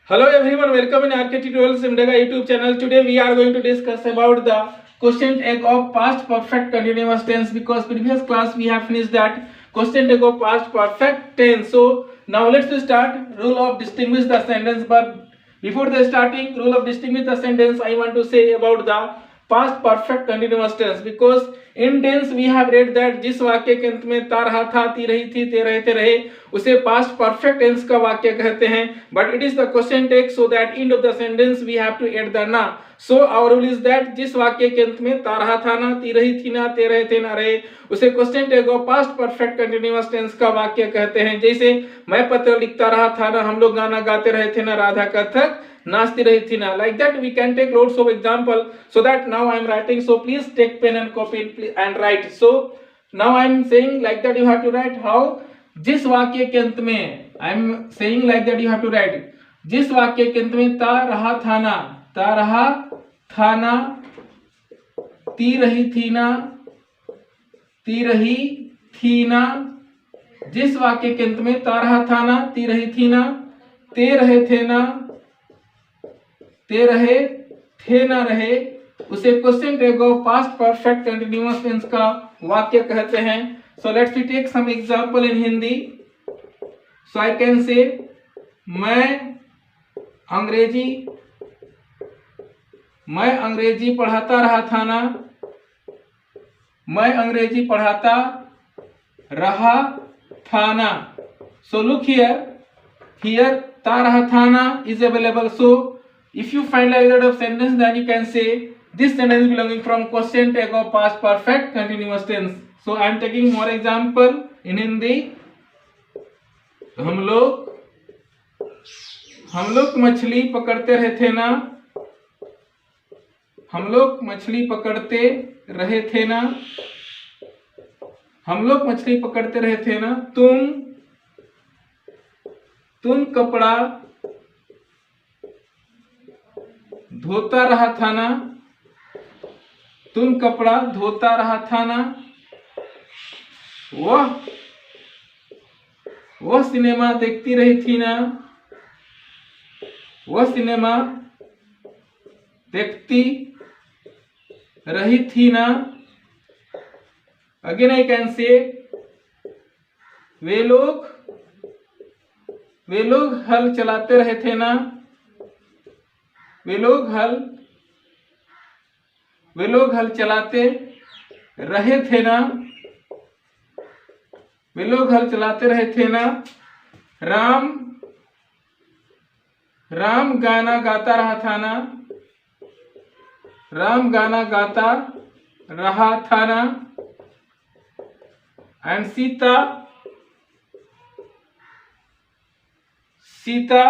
Hello everyone, welcome in RK Tutorials Simdega YouTube channel. Today we are going to discuss about the question tag of past perfect continuous tense, because previous class we have finished that question tag of past perfect tense. So now let's start rule of distinguish the sentence. But before the starting rule of distinguish the sentence, I want to say about the past perfect continuous tense, because in tense we have read that जिस वाक्य के अंत में ता रहा था, ती रही थी, ते रहे थे रहे, उसे पास्ट परफेक्ट टेंस का वाक्य कहते हैं. But it is the question tag, so that end of the sentence we have to add the ना. So our rule is that जिस वाक्य के अंत में ता रहा था ना, ती रही थी ना, ते रहे थे ना रहे, उसे question tag of past perfect continuous tense का वाक्य कहते हैं. जैसे मैं पत्र लिखता रहा था ना, हम लोग गाना गाते रहे थे ना, राधा कथक नाचती रही थी ना. Like that we can take loads of example. So that now I am writing, so please take pen and copy and write. So now I am saying like that you have to write how. जिस वाक्य के अंत में I am saying like that you have to write जिस वाक्य के अंत में ता रहा था ना, ता रहा था ना, ती रही थी ना, ती रही थी ना, जिस वाक्य के अंत में ता रहा था ना, ती रही थी ना, ते रहे थे ना, ते रहे थे ना रहे, उसे question tag of past perfect continuous tense का वाक्य कहते हैं. So let's we take some example in Hindi. So I can say मैं अंग्रेजी पढ़ाता रहा था ना, मैं अंग्रेजी पढ़ाता रहा था ना. सो लुक हियर ता रहा था ना is available. So if you find like that of sentence, then you can say this sentence belonging from question tag of past perfect continuous tense. So I am taking more example in Hindi. हम लोग मछली पकड़ते रहे थे ना, हम लोग मछली पकड़ते रहे थे ना, हम लोग मछली पकड़ते रहे थे ना. तुम कपड़ा धोता रहा था ना, तुम कपड़ा धोता रहा था ना. वह सिनेमा देखती रही थी ना, वह सिनेमा देखती रही थी ना. अगेन आई कैन से वे लोग हल चलाते रहे थे ना, वे लोग हल चलाते रहे थे ना, वे लोग हल चलाते रहे थे ना. राम गाना गाता रहा था ना, राम गाना गाता रहा था ना. एंड सीता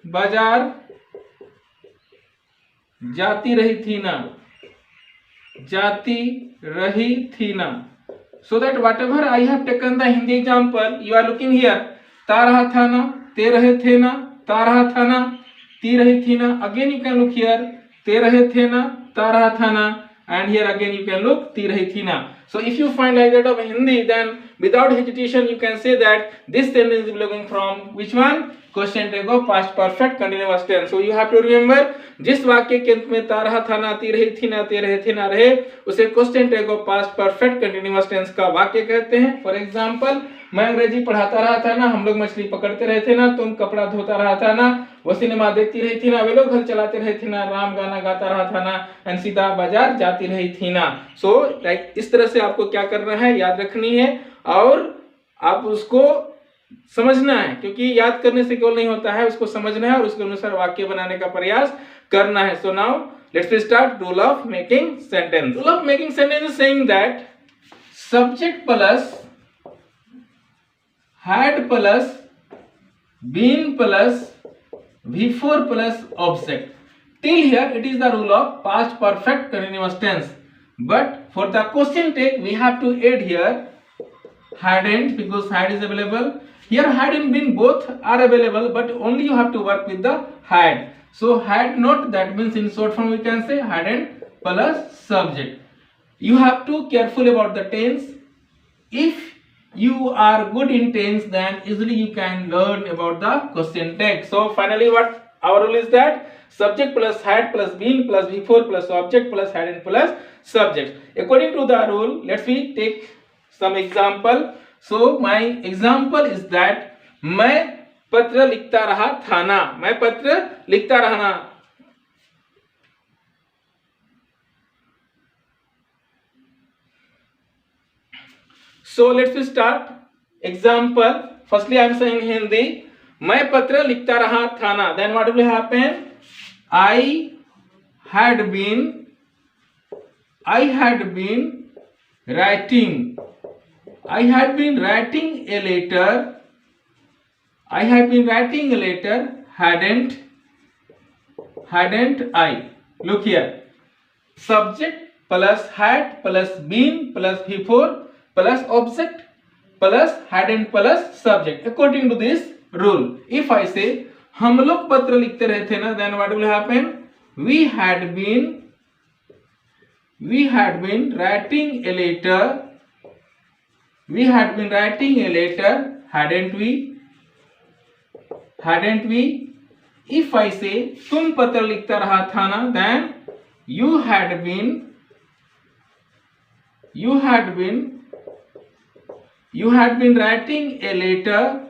बाजार जाती रही थी ना, जाती रही थी ना. So that whatever I have taken the Hindi example, you are looking here. ता रहा था ना, ते रहे थे ना, ता रहा था ना, ती रही थी ना. Again you can look here. ते रहे थे ना, ता रहा था ना, and here again you can look ती रही थी ना. So if you find like that of Hindi, then without hesitation you can say that this sentence is belonging from which one? Question tag of past perfect continuous tense. So you have to remember जिस वाक्य के अंत में ता रहा था ना, ती रही थी ना, ते रहे थे ना रहे, उसे question tag of past perfect continuous tense का वाक्य कहते हैं. फॉर एग्जांपल, मैं अंग्रेजी पढ़ाता रहा था ना, हम लोग मछली पकड़ते रहे थे ना, तुम कपड़ा धोता रहा था ना, वो सिनेमा देखती रही थी ना, वे लोग हल चलाते रहे थे ना, राम गाना गाता रहा था ना, एंड सीता बाजार जाती रही थी ना. सो लाइक इस तरह से आपको क्या करना है, याद रखनी है और आप उसको समझना है, क्योंकि याद करने से केवल नहीं होता है, उसको समझना है और उसके अनुसार वाक्य बनाने का प्रयास करना है. So now let's start rule of making sentence. Rule of making sentence is saying that subject plus had plus been plus before plus object. Till here it is the rule of past perfect continuous tense. But for the question tag we have to add here hadn't, because had is available. Here had and been both are available, but only you have to work with the had. So had not, that means in short form we can say hadn't plus subject. You have to careful about the tense. If you are good in tense, then easily you can learn about the question tag. So finally what Our rule is that subject plus had plus been plus before plus object plus hadn't plus subject. According to the rule, let's we take some example. So my example is that मैं पत्र लिखता रहा था ना, मैं पत्र लिखता रहा ना. So let's start example. Firstly I am saying Hindi. मैं पत्र लिखता रहा था ना. Then what will happen? I had been writing. I had been writing a letter. I had been writing a letter. Hadn't I? Look here. Subject plus had plus been plus before plus object plus hadn't plus subject. According to this rule, if I say हम लोग पत्र लिखते रहे थे ना, then what will happen? We had been writing a letter. We had been writing a letter. Hadn't we? If I say तुम पत्र लिखता रहा था ना, then you had been writing a letter.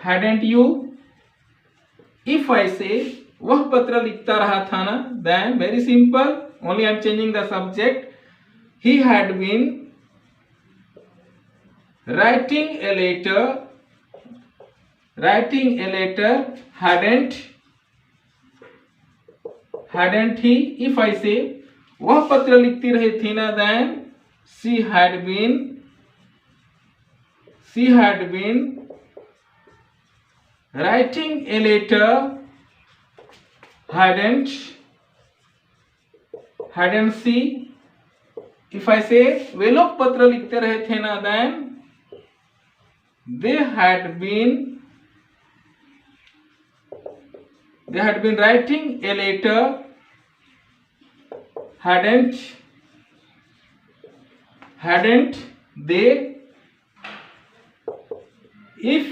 Hadn't you? If I say वह पत्र लिखता रहा था ना, then very simple, only I am changing the subject. He had been writing a letter. Hadn't he? If I say वह पत्र लिखती रही थी ना, then she had been writing a letter. Hadn't she? If I say वे लोग पत्र लिखते रहे थे ना, then they had been writing a letter. Hadn't they? If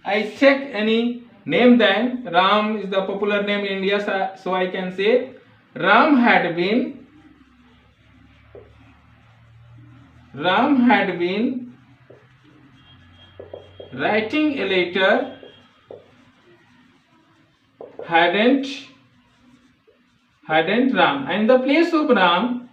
I check any name, then Ram is the popular name in India, so I can say Ram had been writing a letter. Hadn't Ram? And in the place of Ram,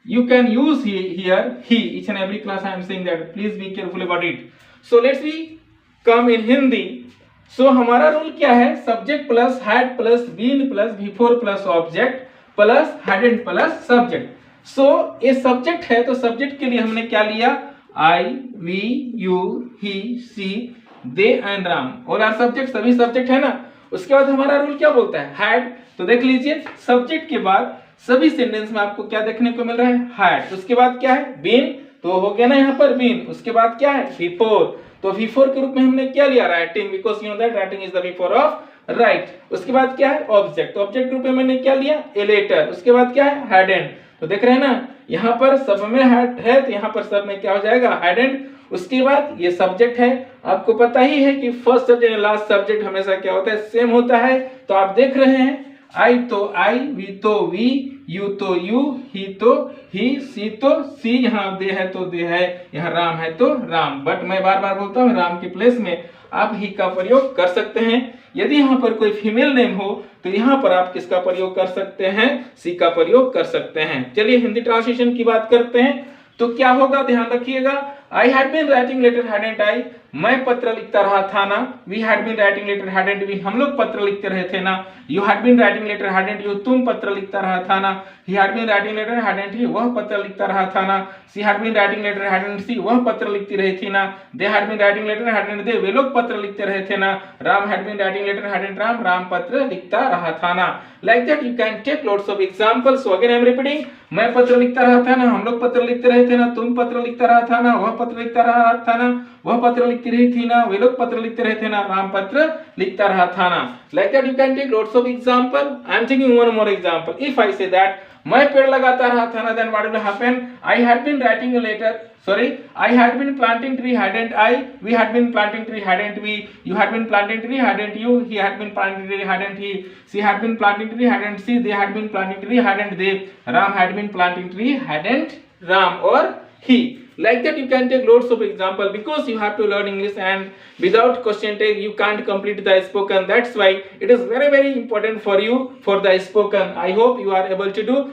you can use here he. Each and every class I am saying that. Please be careful about it. So let's we come in Hindi. So हमारा rule क्या है? Subject plus had plus been plus before plus object plus hadn't plus subject. So ये subject है, तो subject के लिए हमने क्या लिया? I, we, you, he, she, they and Ram. और आर सब्जेक्ट, सभी सब्जेक्ट है ना. उसके बाद हमारा रूल क्या बोलता है? हैड. तो देख लीजिए, सब्जेक्ट के बाद सभी सेंटेंस में आपको क्या देखने को मिल रहा है? हैड. उसके बाद क्या है? बीन. तो हो गया ना यहाँ पर बीन. उसके बाद क्या है? बिफोर. तो बिफोर के रूप में हमने क्या लिया? Writing, because you know that writing is the before of right. उसके बाद क्या है? ऑब्जेक्ट. ऑब्जेक्ट रूप में मैंने क्या लिया? A letter. उसके बाद क्या है? हैडंट. तो देख रहे हैं ना, यहाँ पर सब में है, तो यहाँ पर सब में क्या हो जाएगा? हैडंट. उसके बाद ये सब्जेक्ट है. आपको पता ही है कि first subject and last subject हमेशा क्या होता है? सेम होता है. तो आप देख रहे हैं, आई तो आई, वी तो वी, यू तो यू, ही तो ही, सी तो सी. यहाँ दे है तो दे है, यहाँ राम है तो राम. बट मैं बार बार बोलता हूँ, राम के प्लेस में आप ही का प्रयोग कर सकते हैं. यदि यहाँ पर कोई फीमेल नेम हो तो यहाँ पर आप किसका प्रयोग कर सकते हैं? सी का प्रयोग कर सकते हैं. चलिए हिंदी ट्रांसलेशन की बात करते हैं. तो क्या होगा? ध्यान रखिएगा. I had been writing letter, hadn't I. मैं पत्र लिखता रहा था ना. We had been writing letter, hadn't we. हम लोग पत्र लिखते रहे थे ना. You had been writing letter, hadn't you. तुम पत्र लिखता रहा था ना. He had been writing letter, hadn't he. वह पत्र लिखता रहा था ना. She had been writing letter, hadn't she. वह पत्र लिखती रही थी ना. दे had been writing letter, hadn't they. वे लोग पत्र लिखते रहे थे ना. Ram had been writing letter, hadn't Ram. Ram पत्र लिखता रहा था ना. Like that you can take lots of examples. So again I am repeating. मैं पत्र लिखता रहा था ना. हम लोग पत्र लिखते रहे थे ना. तुम पत्र लिखता रहा था ना. वह पत्र लिखता रहा था ना, वह पत्र लिखती रही थी ना, वे लोग पत्र लिखते रहे थे ना, राम पत्र लिखता रहा था ना. Like that you can take lots of example. I am taking one more example. If I say that मैं पेड़ लगाता रहा था ना, then what will happen? I had been writing a letter. Sorry, I had been planting tree, hadn't I? We had been planting tree, hadn't we? You had been planting tree, hadn't you? He had been planting tree, hadn't he? She had been planting tree, hadn't she? They had been planting tree, hadn't they? Ram had been planting tree, hadn't Ram or he? Like that you can take lots of example, because you have to learn English, and without question tag you can't complete the spoken. That's why it is very very important for you for the spoken. I hope you are able to do.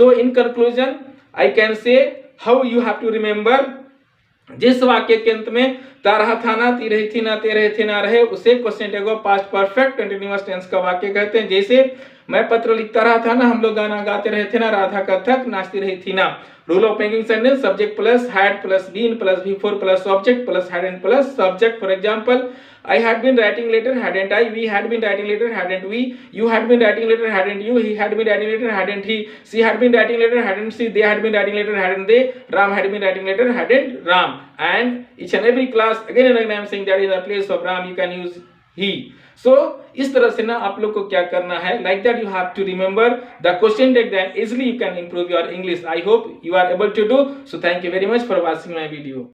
So in conclusion I can say how you have to remember. जिस वाक्य के अंत में ता रहा था ना, ती रही थी ना, ते रहे थे ना रहे, उसे question tag of past perfect continuous tense का वाक्य कहते हैं. जैसे मैं पत्र लिखता रहा था ना, हम लोग गाना गाते रहे थे ना, राधा कथक नाचती रही थी ना. Rule of making sentence, subject plus had plus been plus before plus object plus hadn't plus subject. For example, I had been writing letter, hadn't I? We had been writing letter, hadn't we? You had been writing letter, hadn't you? He had been writing letter, hadn't he? She had been writing letter, hadn't she? They had been writing letter, hadn't they? Ram had been writing letter, hadn't Ram? And each and every class, again and again I am saying that in the place of Ram you can use he. So इस तरह से ना आप लोग को क्या करना है, like that you have to remember the question tag, then easily you can improve your English. I hope you are able to do. So thank you very much for watching my video.